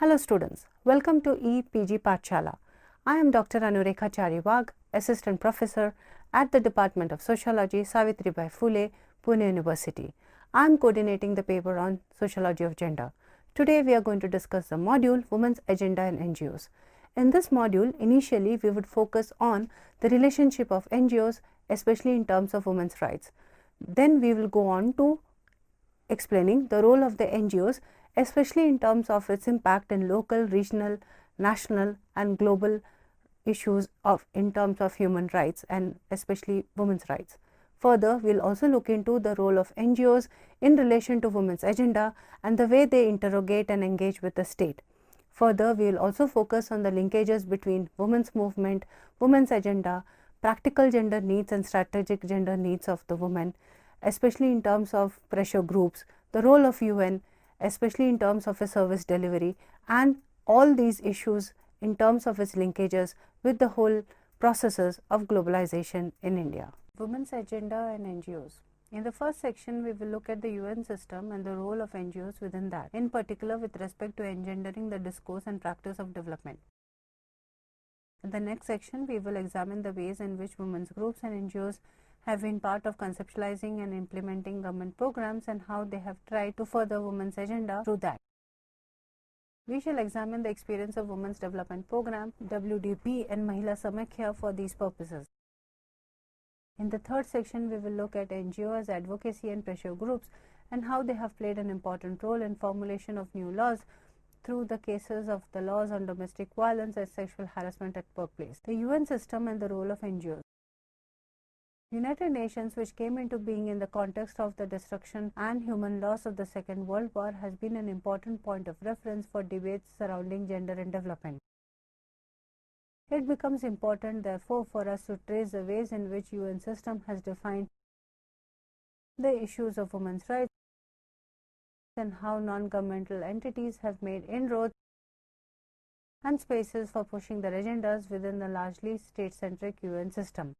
Hello students, welcome to EPG Pathshala. I am Dr. Anurekha Chariwag, Assistant Professor at the Department of Sociology, Savitribai Phule, Pune University. I am coordinating the paper on Sociology of Gender. Today we are going to discuss the module Women's Agenda in NGOs. In this module, initially we would focus on the relationship of NGOs, especially in terms of women's rights. Then we will go on to explaining the role of the NGOs, especially in terms of its impact in local, regional, national and global issues in terms of human rights and especially women's rights. Further, we will also look into the role of NGOs in relation to women's agenda and the way they interrogate and engage with the state. Further, we will also focus on the linkages between women's movement, women's agenda, practical gender needs and strategic gender needs of the women, especially in terms of pressure groups, the role of UN, especially in terms of its service delivery, and all these issues in terms of its linkages with the whole processes of globalization in India. Women's agenda and NGOs. In the first section, we will look at the UN system and the role of NGOs within that, in particular with respect to engendering the discourse and practice of development. In the next section, we will examine the ways in which women's groups and NGOs have been part of conceptualizing and implementing government programs and how they have tried to further women's agenda through that. We shall examine the experience of Women's Development Program, WDP and Mahila Samakhya for these purposes. In the third section, we will look at NGOs, advocacy and pressure groups and how they have played an important role in formulation of new laws through the cases of the laws on domestic violence and sexual harassment at workplace. The UN system and the role of NGOs. United Nations, which came into being in the context of the destruction and human loss of the Second World War, has been an important point of reference for debates surrounding gender and development. It becomes important, therefore, for us to trace the ways in which UN system has defined the issues of women's rights and how non-governmental entities have made inroads and spaces for pushing their agendas within the largely state-centric UN system.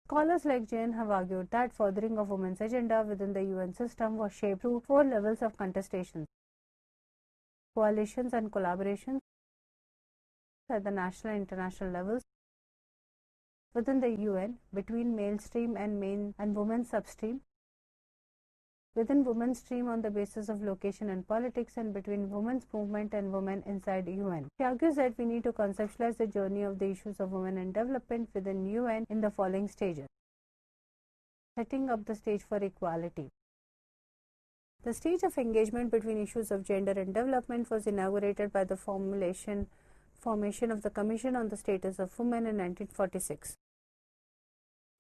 Scholars like Jain have argued that furthering of women's agenda within the UN system was shaped through 4 levels of contestation: coalitions and collaborations at the national and international levels, within the UN, between mainstream and main and women's substream, within women's stream on the basis of location and politics, and between women's movement and women inside UN. She argues that we need to conceptualize the journey of the issues of women and development within UN in the following stages. Setting up the stage for equality. The stage of engagement between issues of gender and development was inaugurated by the formation of the Commission on the Status of Women in 1946.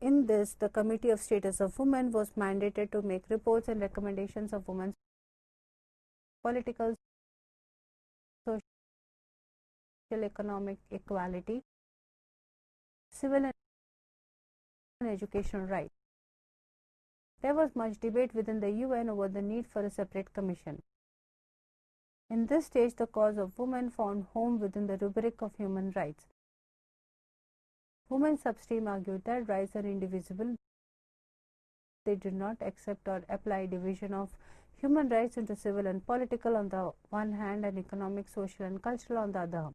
In this, the Committee of Status of Women was mandated to make reports and recommendations of women's political, social, economic equality, civil and educational rights. There was much debate within the UN over the need for a separate commission. In this stage, the cause of women found home within the rubric of human rights. Women's substream argued that rights are indivisible. They did not accept or apply division of human rights into civil and political on the one hand and economic, social and cultural on the other.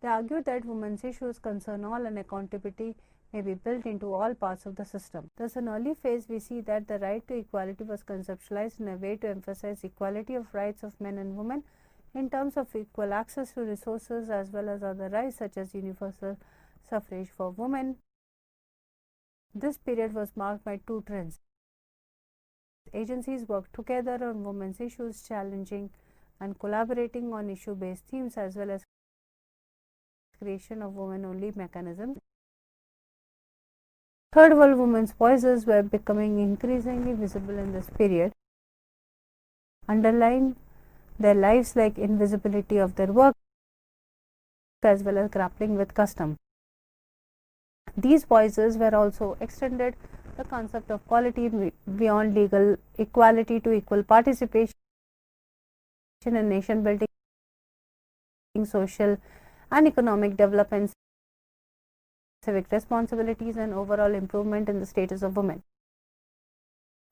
They argued that women's issues concern all and accountability may be built into all parts of the system. Thus, in early phase, we see that the right to equality was conceptualized in a way to emphasize equality of rights of men and women in terms of equal access to resources as well as other rights such as universal suffrage for women. This period was marked by 2 trends. Agencies worked together on women's issues, challenging and collaborating on issue-based themes as well as creation of women-only mechanisms. Third world women's voices were becoming increasingly visible in this period, underlying their lives like invisibility of their work as well as grappling with custom. These voices were also extended the concept of equality beyond legal equality to equal participation in nation building, social and economic development, civic responsibilities and overall improvement in the status of women.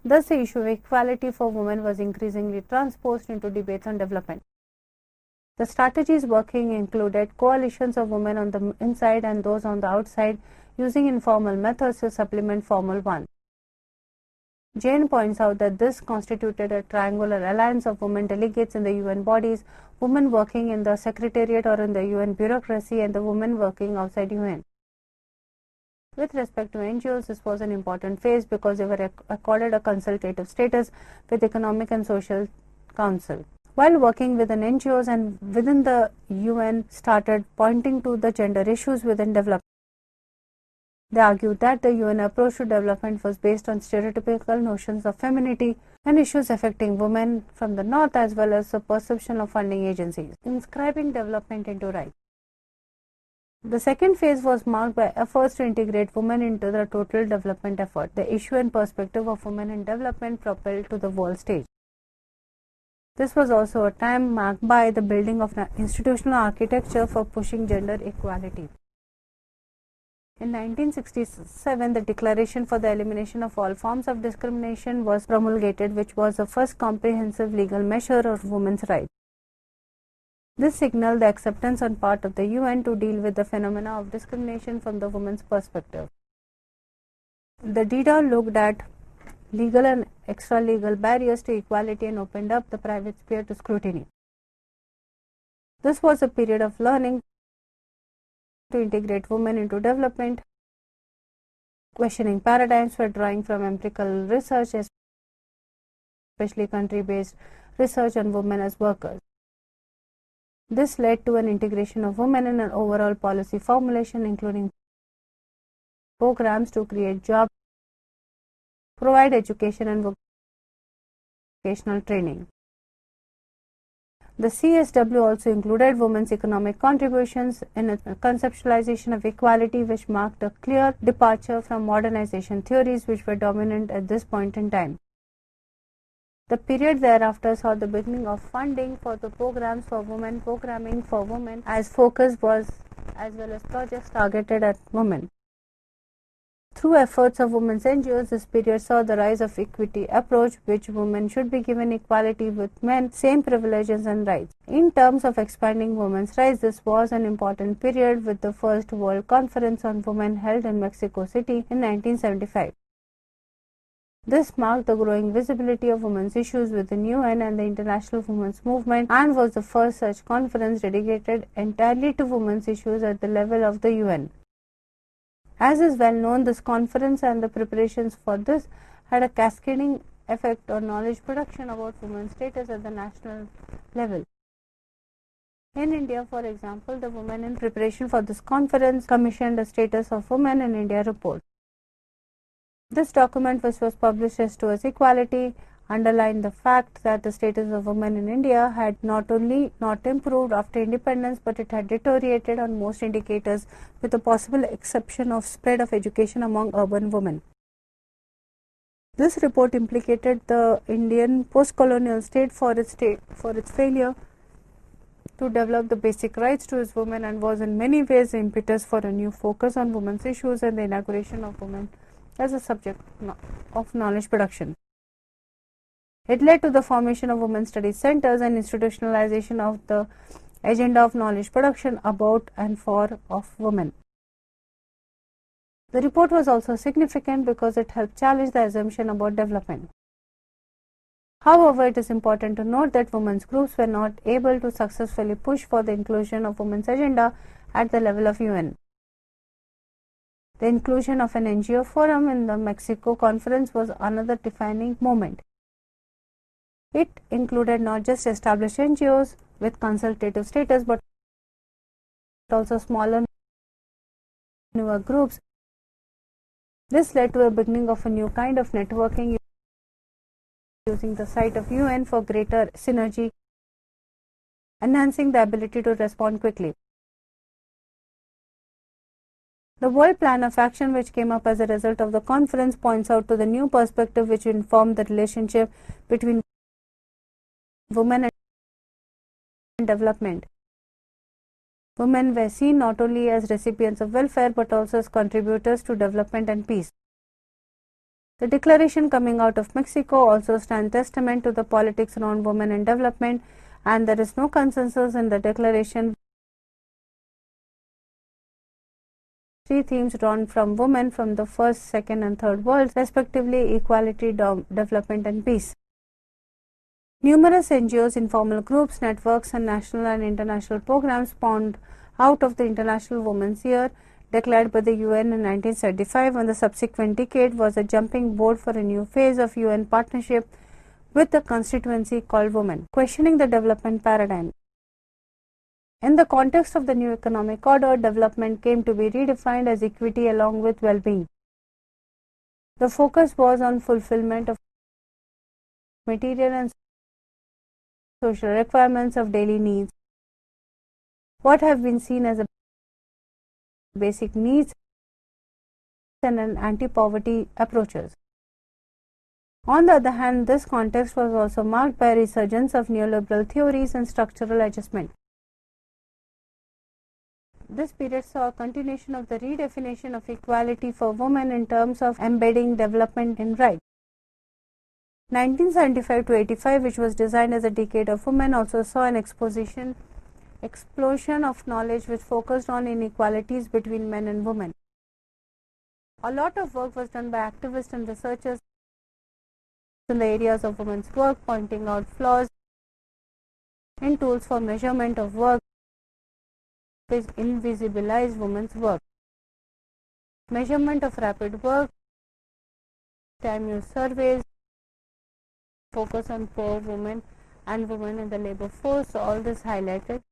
Thus, the issue of equality for women was increasingly transposed into debates on development. The strategies working included coalitions of women on the inside and those on the outside, using informal methods to supplement formal ones. Jane points out that this constituted a triangular alliance of women delegates in the UN bodies, women working in the secretariat or in the UN bureaucracy, and the women working outside UN. With respect to NGOs, this was an important phase because they were accorded a consultative status with Economic and Social Council. While working within NGOs and within the UN started pointing to the gender issues within development. They argued that the UN approach to development was based on stereotypical notions of femininity and issues affecting women from the north, as well as the perception of funding agencies, inscribing development into rights. The second phase was marked by efforts to integrate women into the total development effort. The issue and perspective of women in development propelled to the world stage. This was also a time marked by the building of an institutional architecture for pushing gender equality. In 1967, the Declaration for the Elimination of All Forms of Discrimination was promulgated, which was the first comprehensive legal measure of women's rights. This signaled the acceptance on part of the UN to deal with the phenomena of discrimination from the woman's perspective. The DIDA looked at legal and extra-legal barriers to equality and opened up the private sphere to scrutiny. This was a period of learning to integrate women into development, questioning paradigms for drawing from empirical research, especially country-based research on women as workers. This led to an integration of women in an overall policy formulation, including programs to create jobs, provide education and vocational training. The CSW also included women's economic contributions in a conceptualization of equality, which marked a clear departure from modernization theories which were dominant at this point in time. The period thereafter saw the beginning of funding for the programs for women, programming for women, as focus was, as well as projects targeted at women. Through efforts of women's NGOs, this period saw the rise of equity approach, which women should be given equality with men, same privileges and rights. In terms of expanding women's rights, this was an important period with the first World Conference on Women held in Mexico City in 1975. This marked the growing visibility of women's issues within UN and the international women's movement, and was the first such conference dedicated entirely to women's issues at the level of the UN. As is well known, this conference and the preparations for this had a cascading effect on knowledge production about women's status at the national level. In India, for example, the women in preparation for this conference commissioned a Status of Women in India report. This document, which was published as Towards Equality, underlined the fact that the status of women in India had not only not improved after independence, but it had deteriorated on most indicators, with the possible exception of spread of education among urban women. This report implicated the Indian post-colonial state for its failure to develop the basic rights to its women, and was in many ways the impetus for a new focus on women's issues and the inauguration of women as a subject of knowledge production. It led to the formation of women's studies centers and institutionalization of the agenda of knowledge production about and for of women. The report was also significant because it helped challenge the assumption about development. However, it is important to note that women's groups were not able to successfully push for the inclusion of women's agenda at the level of UN. The inclusion of an NGO forum in the Mexico conference was another defining moment. It included not just established NGOs with consultative status, but also smaller, newer groups. This led to a beginning of a new kind of networking, using the site of UN for greater synergy, enhancing the ability to respond quickly. The World Plan of Action, which came up as a result of the conference, points out to the new perspective which informed the relationship between women and development. Women were seen not only as recipients of welfare but also as contributors to development and peace. The declaration coming out of Mexico also stands testament to the politics around women and development, and there is no consensus in the declaration. Three themes drawn from women from the first, second and third worlds, respectively equality, development and peace. Numerous NGOs, informal groups, networks and national and international programs spawned out of the International Women's Year declared by the UN in 1975, and the subsequent decade was a jumping board for a new phase of UN partnership with the constituency called Women, questioning the development paradigm. In the context of the new economic order, development came to be redefined as equity along with well-being. The focus was on fulfillment of material and social requirements of daily needs, what have been seen as a basic needs and an anti-poverty approaches. On the other hand, this context was also marked by a resurgence of neoliberal theories and structural adjustment. This period saw a continuation of the redefinition of equality for women in terms of embedding development in rights. 1975 to 85, which was designed as a decade of women, also saw an explosion of knowledge which focused on inequalities between men and women. A lot of work was done by activists and researchers in the areas of women's work, pointing out flaws in tools for measurement of work which invisibilize women's work. Measurement of rapid work, time use surveys, focus on poor women and women in the labor force, all this highlighted,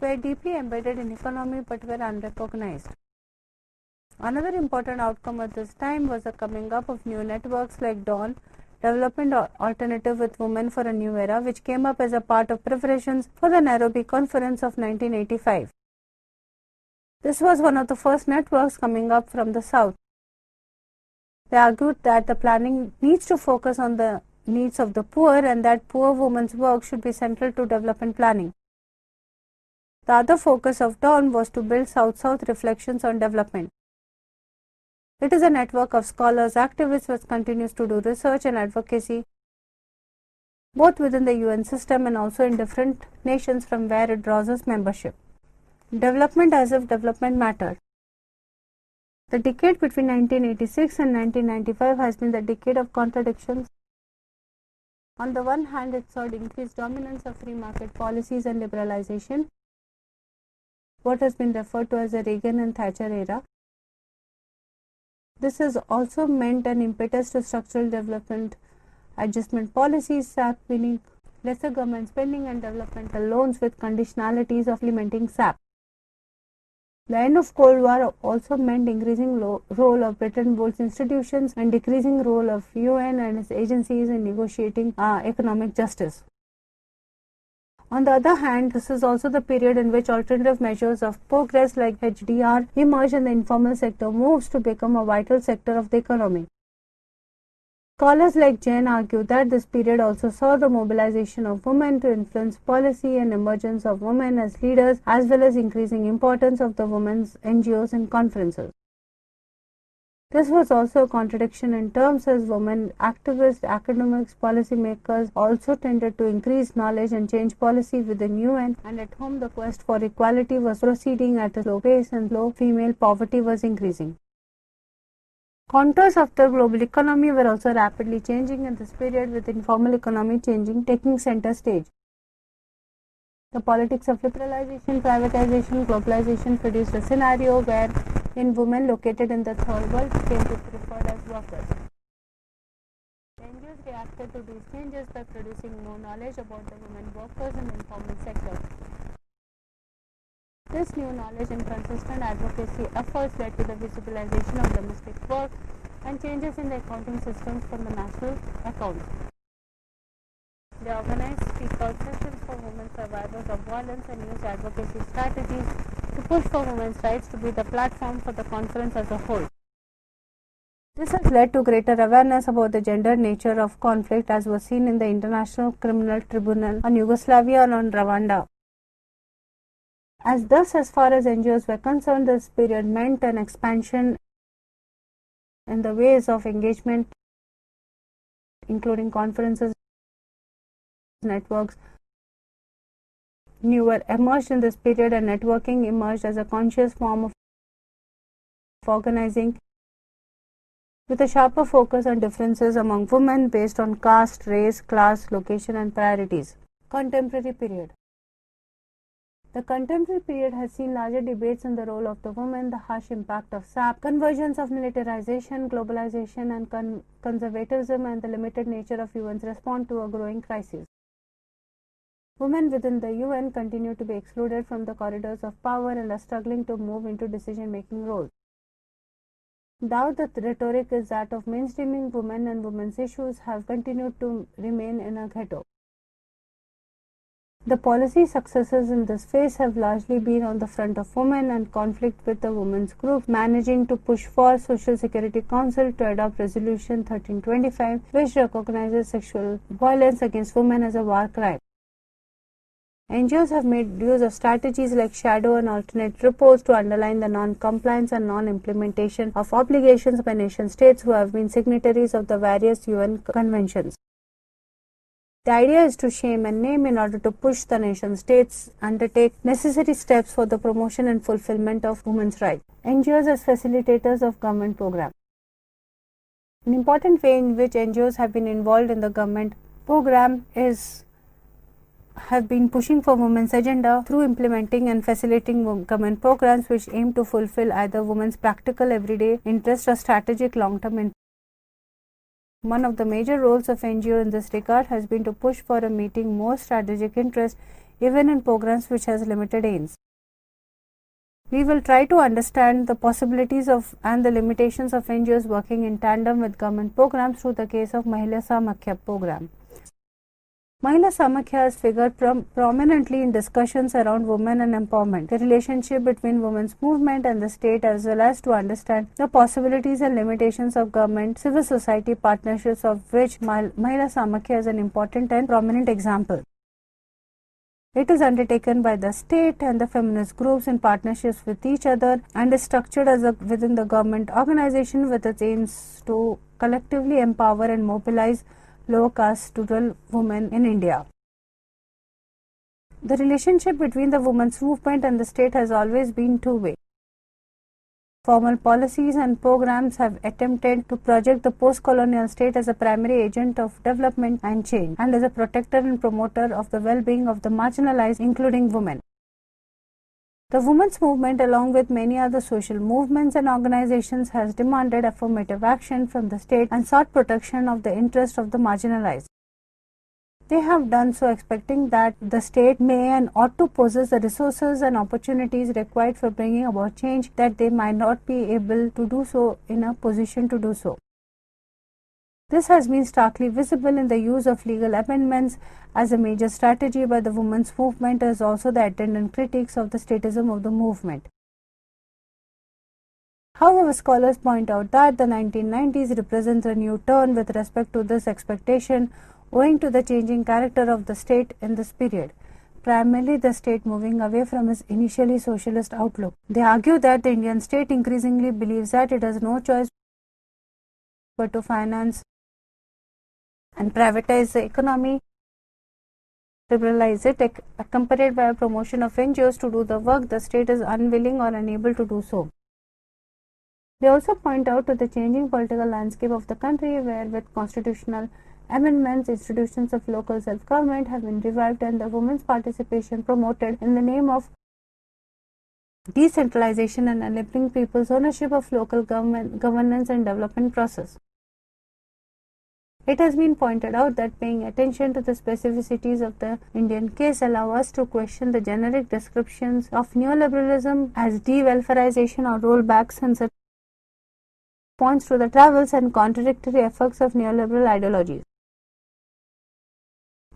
were deeply embedded in economy but were unrecognized. Another important outcome at this time was the coming up of new networks like DAWN, Development Alternative with Women for a New Era, which came up as a part of preparations for the Nairobi Conference of 1985. This was one of the first networks coming up from the South. They argued that the planning needs to focus on the needs of the poor and that poor women's work should be central to development planning. The other focus of DAWN was to build South-South reflections on development. It is a network of scholars, activists which continues to do research and advocacy both within the UN system and also in different nations from where it draws its membership. Development as if development mattered. The decade between 1986 and 1995 has been the decade of contradictions. On the one hand, it saw increased dominance of free market policies and liberalization, what has been referred to as the Reagan and Thatcher era. This has also meant an impetus to structural development adjustment policies, SAP, meaning lesser government spending and developmental loans with conditionalities of implementing SAP. The end of Cold War also meant increasing role of Bretton Woods institutions and decreasing role of UN and its agencies in negotiating economic justice. On the other hand, this is also the period in which alternative measures of progress like HDR emerge and the informal sector moves to become a vital sector of the economy. Scholars like Jain argue that this period also saw the mobilization of women to influence policy and emergence of women as leaders, as well as increasing importance of the women's NGOs and conferences. This was also a contradiction in terms as women activists, academics, policymakers also tended to increase knowledge and change policy within UN, and at home the quest for equality was proceeding at a slow pace and low female poverty was increasing. Contours of the global economy were also rapidly changing in this period, with informal economy taking center stage. The politics of liberalization, privatization, globalization produced a scenario where women located in the third world came to be referred as workers. The NGOs reacted to these changes by producing more knowledge about the women workers in the informal sector. This new knowledge and consistent advocacy efforts led to the visibilization of domestic work and changes in the accounting systems from the national accounts. They organized speak-out sessions for women survivors of violence and used advocacy strategies to push for women's rights to be the platform for the conference as a whole. This has led to greater awareness about the gender nature of conflict, as was seen in the International Criminal Tribunal on Yugoslavia and on Rwanda. As far as NGOs were concerned, this period meant an expansion in the ways of engagement, including conferences, networks, newer emerged in this period, and networking emerged as a conscious form of organizing with a sharper focus on differences among women based on caste, race, class, location, and priorities. Contemporary period. The contemporary period has seen larger debates on the role of the woman, the harsh impact of SAP, convergence of militarization, globalization, and conservatism, and the limited nature of UN's response to a growing crisis. Women within the UN continue to be excluded from the corridors of power and are struggling to move into decision-making roles. Doubt the rhetoric is that of mainstreaming women and women's issues have continued to remain in a ghetto. The policy successes in this phase have largely been on the front of women and conflict with the women's group, managing to push for Social Security Council to adopt Resolution 1325, which recognizes sexual violence against women as a war crime. NGOs have made use of strategies like shadow and alternate reports to underline the non-compliance and non-implementation of obligations by nation states who have been signatories of the various UN conventions. The idea is to shame and name in order to push the nation states undertake necessary steps for the promotion and fulfillment of women's rights. NGOs as facilitators of government programs. An important way in which NGOs have been involved in the government program have been pushing for women's agenda through implementing and facilitating government programs which aim to fulfill either women's practical everyday interest or strategic long-term interest. One of the major roles of NGO in this regard has been to push for a meeting more strategic interest even in programs which has limited aims. We will try to understand the possibilities of and the limitations of NGOs working in tandem with government programs through the case of Mahila Samakhya program. Mahila Samakhya has figured prominently in discussions around women and empowerment, the relationship between women's movement and the state, as well as to understand the possibilities and limitations of government civil society partnerships, of which Mahila Samakhya is an important and prominent example. It is undertaken by the state and the feminist groups in partnerships with each other and is structured as within the government organization with its aims to collectively empower and mobilize low caste rural women in India. The relationship between the women's movement and the state has always been two-way. Formal policies and programs have attempted to project the post-colonial state as a primary agent of development and change and as a protector and promoter of the well-being of the marginalized, including women. The women's movement, along with many other social movements and organizations, has demanded affirmative action from the state and sought protection of the interests of the marginalized. They have done so expecting that the state may and ought to possess the resources and opportunities required for bringing about change that they might not be able to do so in a position to do so. This has been starkly visible in the use of legal amendments as a major strategy by the women's movement, as also the attendant critiques of the statism of the movement. However, scholars point out that the 1990s represents a new turn with respect to this expectation owing to the changing character of the state in this period, primarily the state moving away from its initially socialist outlook. They argue that the Indian state increasingly believes that it has no choice but to finance and privatize the economy, liberalize it, accompanied by a promotion of NGOs to do the work the state is unwilling or unable to do so. They also point out to the changing political landscape of the country, where with constitutional amendments, institutions of local self-government have been revived and the women's participation promoted in the name of decentralization and enabling people's ownership of local governance and development process. It has been pointed out that paying attention to the specificities of the Indian case allow us to question the generic descriptions of neoliberalism as de-welfarization or rollbacks and such points to the travels and contradictory effects of neoliberal ideologies.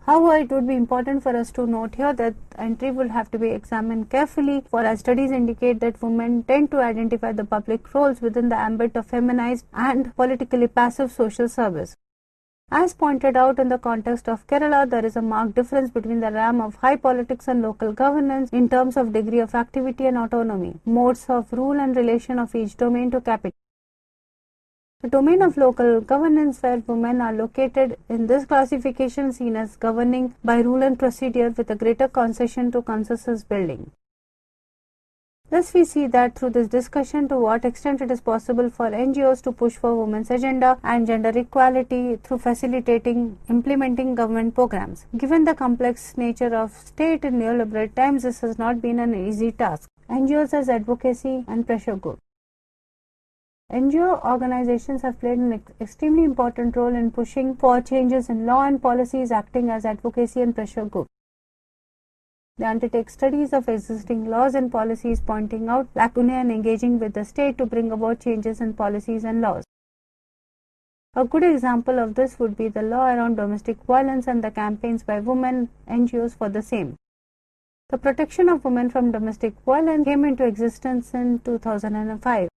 However, it would be important for us to note here that entry will have to be examined carefully, for as studies indicate that women tend to identify the public roles within the ambit of feminized and politically passive social service. As pointed out in the context of Kerala, there is a marked difference between the realm of high politics and local governance in terms of degree of activity and autonomy, modes of rule and relation of each domain to capital. The domain of local governance, where women are located in this classification, seen as governing by rule and procedure with a greater concession to consensus building. Thus, we see that through this discussion to what extent it is possible for NGOs to push for women's agenda and gender equality through facilitating implementing government programs. Given the complex nature of state in neoliberal times, this has not been an easy task. NGOs as advocacy and pressure group. NGO organizations have played an extremely important role in pushing for changes in law and policies, acting as advocacy and pressure groups. They undertake studies of existing laws and policies, pointing out lacunae and engaging with the state to bring about changes in policies and laws. A good example of this would be the law around domestic violence and the campaigns by women NGOs for the same. The Protection of Women from Domestic Violence came into existence in 2005.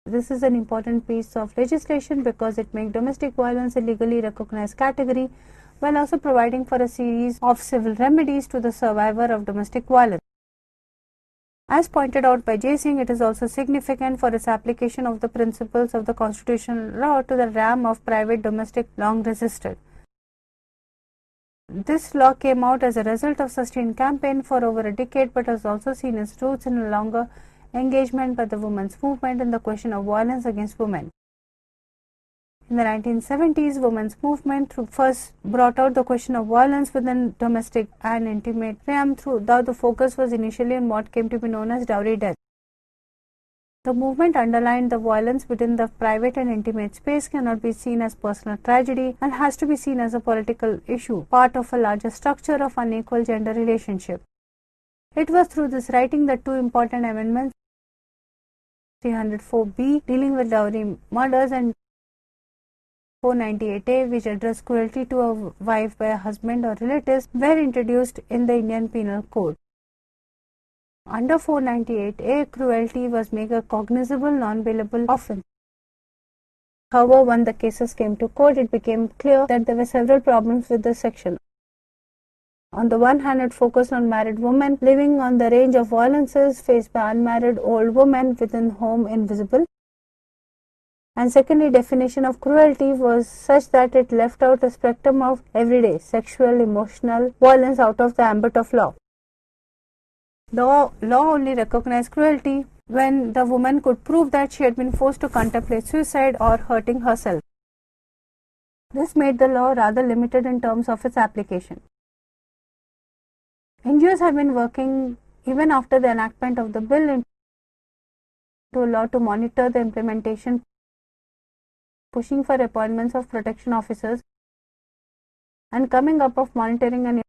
This is an important piece of legislation because it makes domestic violence a legally recognized category while also providing for a series of civil remedies to the survivor of domestic violence. As pointed out by Jay Singh, it is also significant for its application of the principles of the constitutional law to the realm of private domestic long resisted. This law came out as a result of sustained campaign for over a decade, but has also seen its roots in a longer engagement by the women's movement in the question of violence against women. In the 1970s, women's movement first brought out the question of violence within domestic and intimate realm, though the focus was initially on what came to be known as dowry death. The movement underlined the violence within the private and intimate space cannot be seen as personal tragedy and has to be seen as a political issue, part of a larger structure of unequal gender relationship. It was through this writing that two important amendments, 304B dealing with dowry murders and 498A, which address cruelty to a wife by a husband or relatives, were introduced in the Indian Penal Code. Under 498A, cruelty was made a cognizable, non-bailable offence. However, when the cases came to court, it became clear that there were several problems with this section. On the one hand, it focused on married women living on the range of violences faced by unmarried old women within home invisible. And secondly, definition of cruelty was such that it left out a spectrum of everyday sexual, emotional violence out of the ambit of law. The law only recognized cruelty when the woman could prove that she had been forced to contemplate suicide or hurting herself. This made the law rather limited in terms of its application. NGOs have been working even after the enactment of the bill into a law to monitor the implementation, pushing for appointments of protection officers and coming up of monitoring and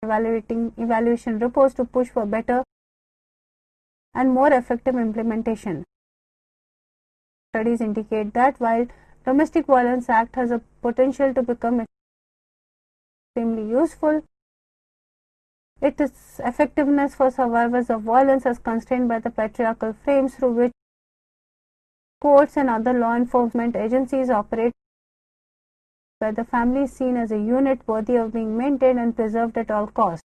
evaluation reports to push for better and more effective implementation. Studies indicate that while Domestic Violence Act has a potential to become extremely useful, its effectiveness for survivors of violence is constrained by the patriarchal frames through which courts and other law enforcement agencies operate, where the family is seen as a unit worthy of being maintained and preserved at all costs.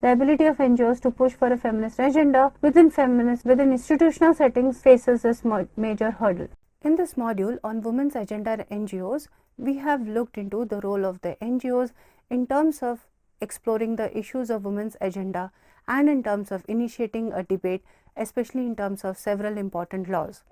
The ability of NGOs to push for a feminist agenda within institutional settings faces this major hurdle. In this module on women's agenda NGOs, we have looked into the role of the NGOs in terms of exploring the issues of women's agenda and in terms of initiating a debate, especially in terms of several important laws.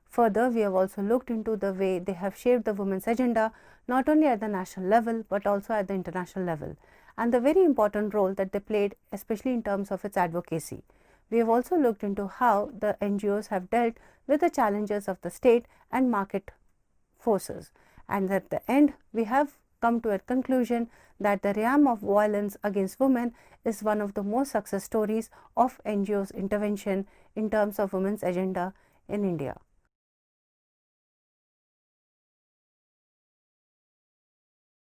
Further, we have also looked into the way they have shaped the women's agenda not only at the national level but also at the international level, and the very important role that they played, especially in terms of its advocacy. We have also looked into how the NGOs have dealt with the challenges of the state and market forces, and at the end we have come to a conclusion that the realm of violence against women is one of the most success stories of NGOs intervention in terms of women's agenda in India.